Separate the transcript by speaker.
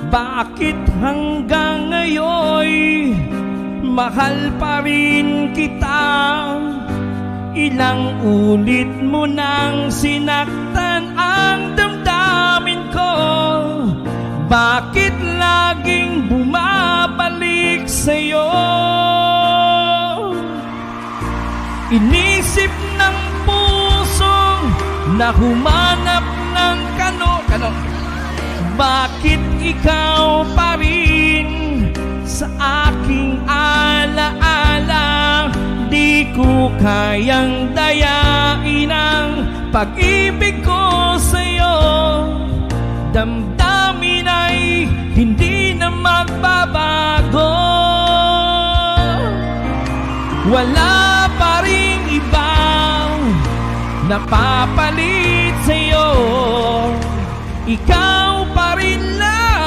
Speaker 1: Bakit hanggang ngayon mahal pa rin kita? Ilang ulit mo nang sinaktan ang damdamin ko. Bakit laging bumabalik sa'yo? Inisip ng puso na humanap ng kano. Bakit ikaw pa rin sa aking alaala? Di ko kayang dayain ang pag-ibig ko sa'yo. Damdamin ay hindi na magbabago. Wala pa ring ibang napapalit sa'yo. Ikaw